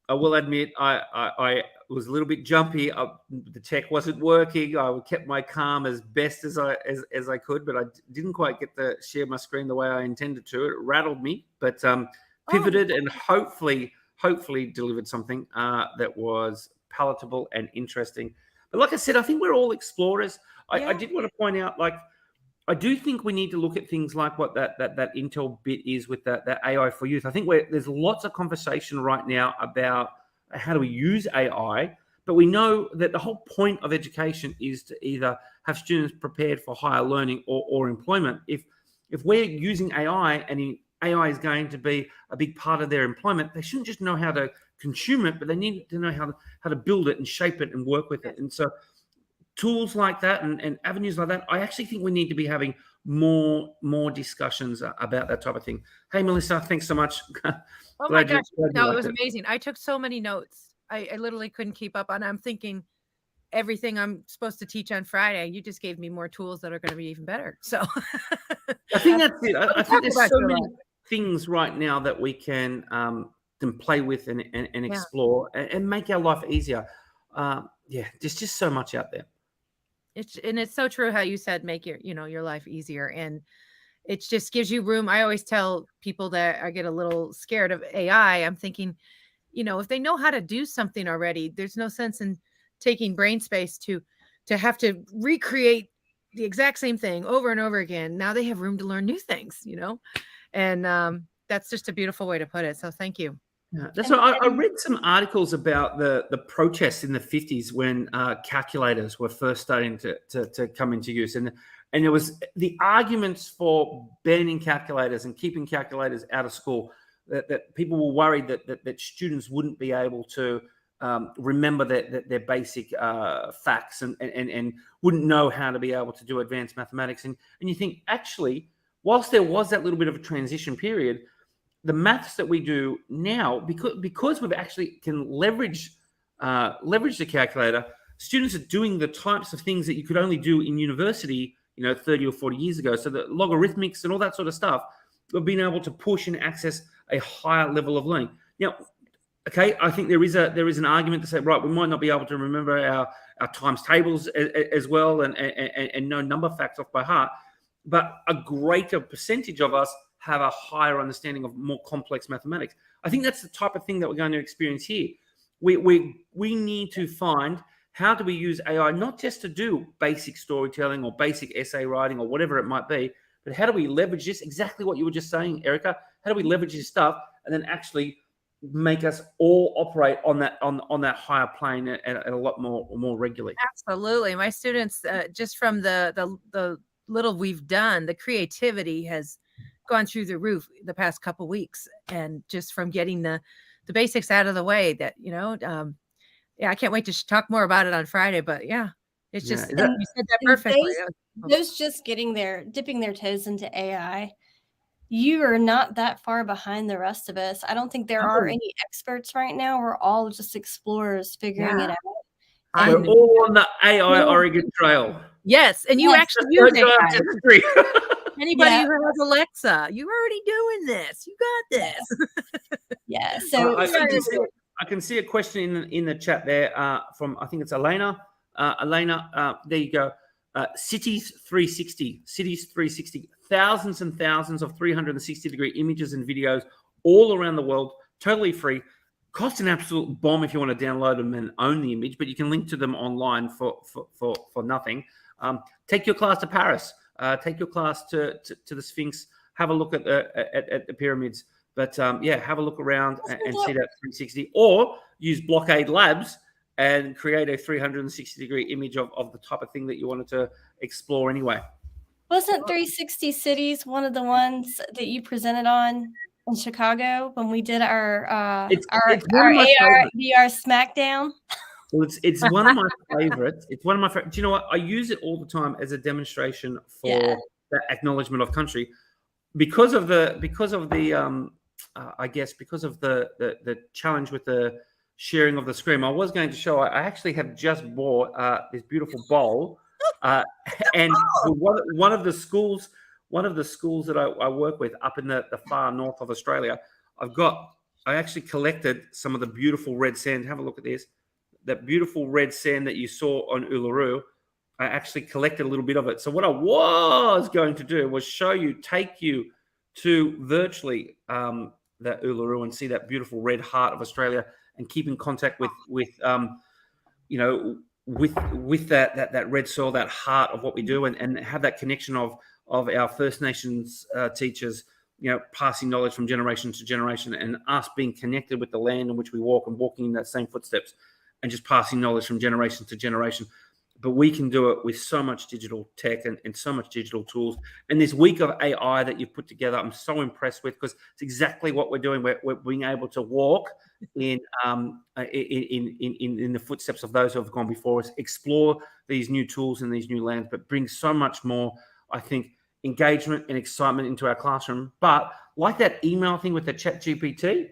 I will admit, I was a little bit jumpy. The tech wasn't working. I kept my calm as best as I could, but I didn't quite get to share my screen the way I intended to. It rattled me, but pivoted and hopefully delivered something that was palatable and interesting. But like I said, I think we're all explorers. I did want to point out, like, I do think we need to look at things like what that Intel bit is with that AI for youth. I think there's lots of conversation right now about how do we use AI, but we know that the whole point of education is to either have students prepared for higher learning or employment. If we're using AI and AI is going to be a big part of their employment, they shouldn't just know how to consume it, but they need to know how to build it and shape it and work with it. And so tools like that and avenues like that, I actually think we need to be having more discussions about that type of thing. Hey, Melissa, thanks so much. Oh my gosh. No, it was amazing. I took so many notes. I literally couldn't keep up on. I'm thinking everything I'm supposed to teach on Friday. You just gave me more tools that are going to be even better. So I think that's it. I think there's so many things right now that we can play with and explore and make our life easier. There's just so much out there. It's so true how you said make your life easier, and it just gives you room. I always tell people that I get a little scared of AI. I'm thinking, if they know how to do something already, there's no sense in taking brain space to have to recreate the exact same thing over and over again. Now they have room to learn new things, and that's just a beautiful way to put it. So thank you. Yeah, that's right. I read some articles about the protests in the 50s when calculators were first starting to come into use, and there was the arguments for banning calculators and keeping calculators out of school. That people were worried that students wouldn't be able to remember their basic facts and wouldn't know how to be able to do advanced mathematics. And you think, actually, whilst there was that little bit of a transition period, the maths that we do now, because we've actually can leverage the calculator, students are doing the types of things that you could only do in university, 30 or 40 years ago. So the logarithmics and all that sort of stuff, we've been able to push and access a higher level of learning. Now, okay, I think there is an argument to say, right, we might not be able to remember our times tables as well and know number facts off by heart, but a greater percentage of us have a higher understanding of more complex mathematics. I think that's the type of thing that we're going to experience here. We need to find how do we use AI not just to do basic storytelling or basic essay writing or whatever it might be, but how do we leverage this, exactly what you were just saying, Erica, how do we leverage this stuff and then actually make us all operate on that higher plane at a lot more regularly? Absolutely. My students, just from the little we've done, the creativity has gone through the roof the past couple weeks, and just from getting the basics out of the way, that Yeah, I can't wait to talk more about it on Friday. But yeah, it's just you said that perfectly. Those just dipping their toes into AI. You are not that far behind the rest of us. I don't think there are any experts right now. We're all just explorers figuring it out. We're all on the AI Oregon Trail. Yes, and you actually use AI. Anybody Yeah. who has Alexa, you're already doing this. You got this. Yeah. So I can see a question in the chat there from, I think it's Elena. Elena, there you go. Cities 360, thousands and thousands of 360-degree images and videos all around the world, totally free. Cost an absolute bomb if you want to download them and own the image, but you can link to them online for nothing. Take your class to Paris. Take your class to the Sphinx. Have a look at the pyramids. But have a look around and see that 360, or use Blockade Labs and create a 360-degree image of the type of thing that you wanted to explore anyway. Wasn't 360 Cities one of the ones that you presented on in Chicago when we did our AR VR Smackdown? Well, it's one of my favorites. It's one of my favorites. Do you know what? I use it all the time as a demonstration for the Acknowledgement of Country, because of the challenge with the sharing of the screen. I was going to show, I actually have just bought this beautiful bowl, and one of the schools that I work with up in the far north of Australia, I actually collected some of the beautiful red sand. Have a look at this. That beautiful red sand that you saw on Uluru, I actually collected a little bit of it. So what I was going to do was take you to virtually the Uluru and see that beautiful red heart of Australia, and keep in contact with that red soil, that heart of what we do, and have that connection of our First Nations teachers, passing knowledge from generation to generation, and us being connected with the land in which we walk and walking in that same footsteps, and just passing knowledge from generation to generation. But we can do it with so much digital tech and so much digital tools. And this week of AI that you've put together, I'm so impressed with, because it's exactly what we're doing. We're being able to walk in the footsteps of those who have gone before us, explore these new tools and these new lands, but bring so much more, I think, engagement and excitement into our classroom. But like that email thing with the ChatGPT,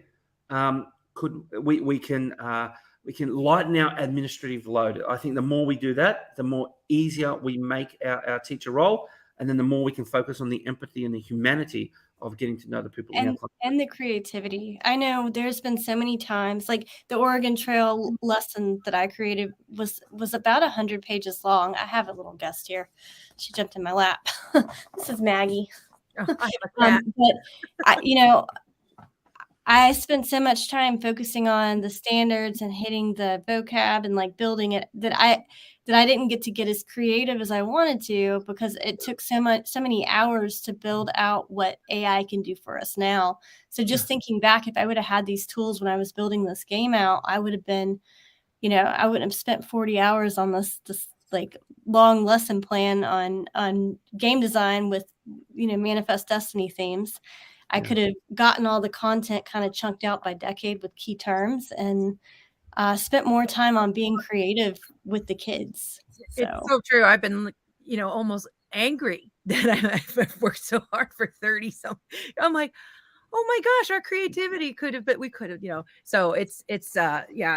we can lighten our administrative load. I think the more we do that, the more easier we make our teacher role, and then the more we can focus on the empathy and the humanity of getting to know the people in our class. And the creativity. I know there's been so many times, like the Oregon Trail lesson that I created was about 100 pages long. I have a little guest here. She jumped in my lap. This is Maggie. Oh, I have a cat. But I spent so much time focusing on the standards and hitting the vocab and like building it that I didn't get as creative as I wanted to, because it took so many hours to build out what AI can do for us now. So just thinking back, if I would have had these tools when I was building this game out, I would have been, I wouldn't have spent 40 hours on this like long lesson plan on game design with, Manifest Destiny themes. I could have gotten all the content kind of chunked out by decade with key terms, and spent more time on being creative with the kids. It's so true. I've been, almost angry that I've worked so hard for 30 something. I'm like, oh my gosh, our creativity we could have, so it's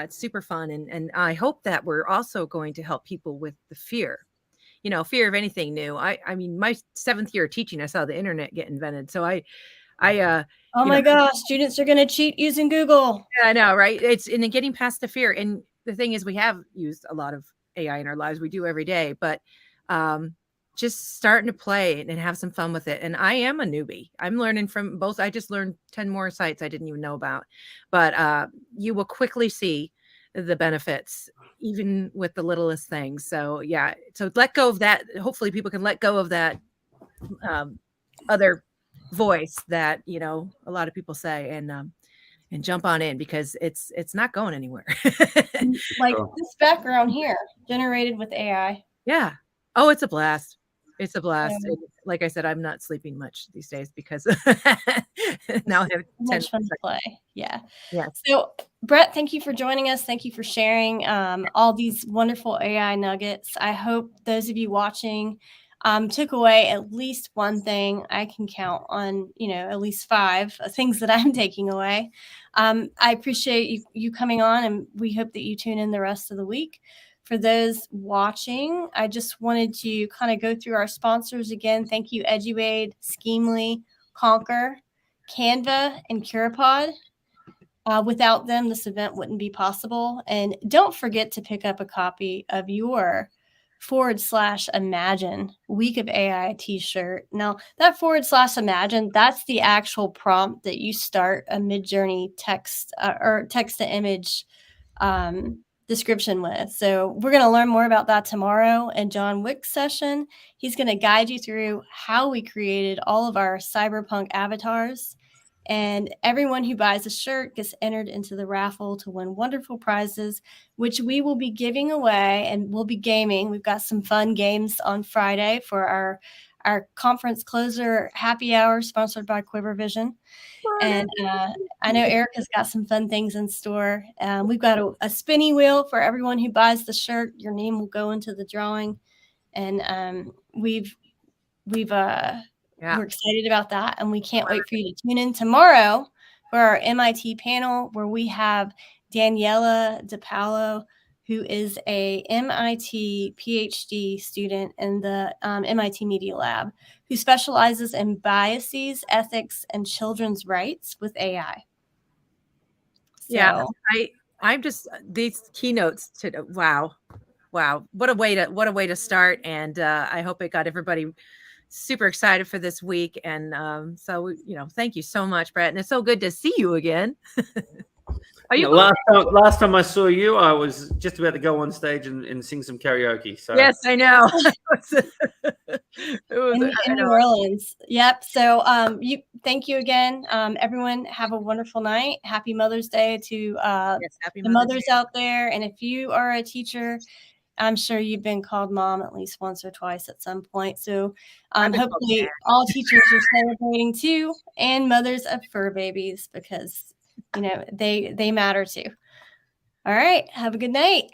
super fun. And I hope that we're also going to help people with the fear of anything new. I mean, my 7th year of teaching, I saw the internet get invented. So oh my gosh, students are going to cheat using Google. Yeah, I know, right? It's in getting past the fear. And the thing is, we have used a lot of AI in our lives. We do every day, but just starting to play and have some fun with it. And I am a newbie. I'm learning from both. I just learned 10 more sites I didn't even know about, but you will quickly see the benefits, even with the littlest things. So so let go of that. Hopefully people can let go of that other voice that a lot of people say, and jump on in, because it's not going anywhere. Like this background here, generated with AI. Yeah. Oh, it's a blast. It's a blast. So- Like I said, I'm not sleeping much these days because now I have 10 much fun to play. Yeah. Yes. So, Brett, thank you for joining us. Thank you for sharing all these wonderful AI nuggets. I hope those of you watching took away at least one thing. I can count on, at least 5 things that I'm taking away. I appreciate you coming on, and we hope that you tune in the rest of the week. For those watching, I just wanted to kind of go through our sponsors again. Thank you, EduAid, Schemely, Conquer, Canva, and Curipod. Without them, this event wouldn't be possible. And don't forget to pick up a copy of your /Imagine Week of AI t-shirt. Now, that /Imagine, that's the actual prompt that you start a Midjourney text or text-to-image description with. So we're going to learn more about that tomorrow in John Wick's session. He's going to guide you through how we created all of our cyberpunk avatars. And everyone who buys a shirt gets entered into the raffle to win wonderful prizes, which we will be giving away, and we'll be gaming. We've got some fun games on Friday for our conference closer happy hour sponsored by Quiver Vision. And I know Erica's got some fun things in store. We've got a spinny wheel for everyone who buys the shirt. Your name will go into the drawing. And we're excited about that. And we can't wait for you to tune in tomorrow for our MIT panel, where we have Daniela DePaolo, who is a MIT PhD student in the MIT Media Lab, who specializes in biases, ethics, and children's rights with AI. Yeah, I'm just these keynotes wow, what a way to start, and I hope it got everybody super excited for this week. And so thank you so much, Brett, and it's so good to see you again. Are you last time I saw you, I was just about to go on stage and sing some karaoke. So yes, I know. in New Orleans. Yep. So thank you again. Everyone have a wonderful night. Happy Mother's Day to happy the mothers out there. And if you are a teacher, I'm sure you've been called mom at least once or twice at some point. So hopefully all teachers are celebrating too, and mothers of fur babies, because they matter too. All right. Have a good night.